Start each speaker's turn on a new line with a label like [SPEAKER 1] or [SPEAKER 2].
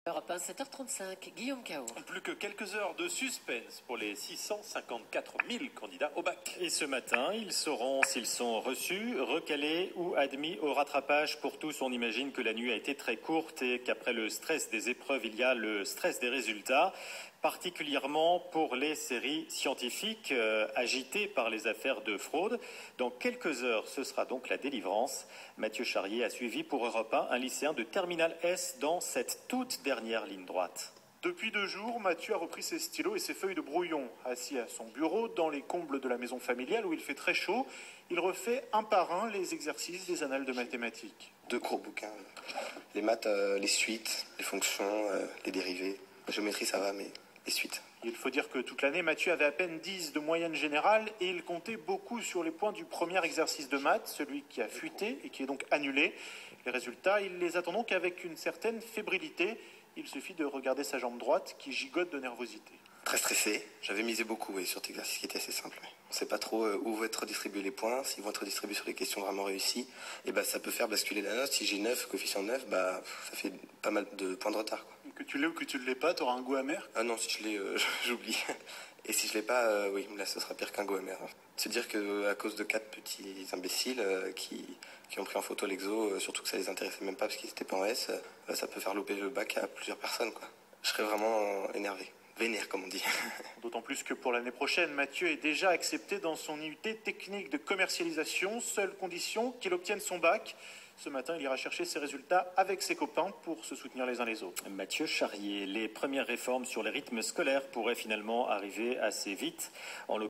[SPEAKER 1] Europe 1, 7h35, Guillaume Cao.
[SPEAKER 2] Plus que quelques heures de suspense pour les 654 000 candidats au bac.
[SPEAKER 3] Et ce matin, ils sauront s'ils sont reçus, recalés ou admis au rattrapage. Pour tous, on imagine que la nuit a été très courte et qu'après le stress des épreuves, il y a le stress des résultats, particulièrement pour les séries scientifiques agitées par les affaires de fraude. Dans quelques heures, ce sera donc la délivrance. Mathieu Charrier a suivi pour Europe 1 un lycéen de Terminal S dans cette toute dernière ligne droite.
[SPEAKER 4] Depuis 2 jours, Mathieu a repris ses stylos et ses feuilles de brouillon. Assis à son bureau, dans les combles de la maison familiale où il fait très chaud, il refait un par un les exercices des annales de mathématiques.
[SPEAKER 5] 2 gros bouquins. Les maths, les suites, les fonctions, les dérivés. La géométrie, ça va, mais les suites.
[SPEAKER 4] Il faut dire que toute l'année, Mathieu avait à peine 10 de moyenne générale et il comptait beaucoup sur les points du premier exercice de maths, celui qui a fuité et qui est donc annulé. Les résultats, il les attend donc avec une certaine fébrilité. Il suffit de regarder sa jambe droite qui gigote de nervosité.
[SPEAKER 5] Très stressé. J'avais misé beaucoup sur cet exercice qui était assez simple. On ne sait pas trop où vont être distribués les points, s'ils vont être distribués sur les questions vraiment réussies. Et ça peut faire basculer la note. Si j'ai 9, coefficient 9, ça fait pas mal de points de retard, quoi.
[SPEAKER 4] Que tu l'aies ou que tu ne l'aies pas, tu auras un goût amer?
[SPEAKER 5] Ah non, si je l'ai, j'oublie. Et si je l'ai pas, oui, là, ce sera pire qu'un goût amer. Se dire qu'à cause de 4 petits imbéciles qui ont pris en photo l'exo, surtout que ça les intéressait même pas parce qu'ils étaient pas en S, ça peut faire louper le bac à plusieurs personnes, quoi. Je serais vraiment énervé. Vénère, comme on dit.
[SPEAKER 4] D'autant plus que pour l'année prochaine, Mathieu est déjà accepté dans son IUT technique de commercialisation, seule condition qu'il obtienne son bac. Ce matin, il ira chercher ses résultats avec ses copains pour se soutenir les uns les autres.
[SPEAKER 3] Mathieu Charrier, les premières réformes sur les rythmes scolaires pourraient finalement arriver assez vite.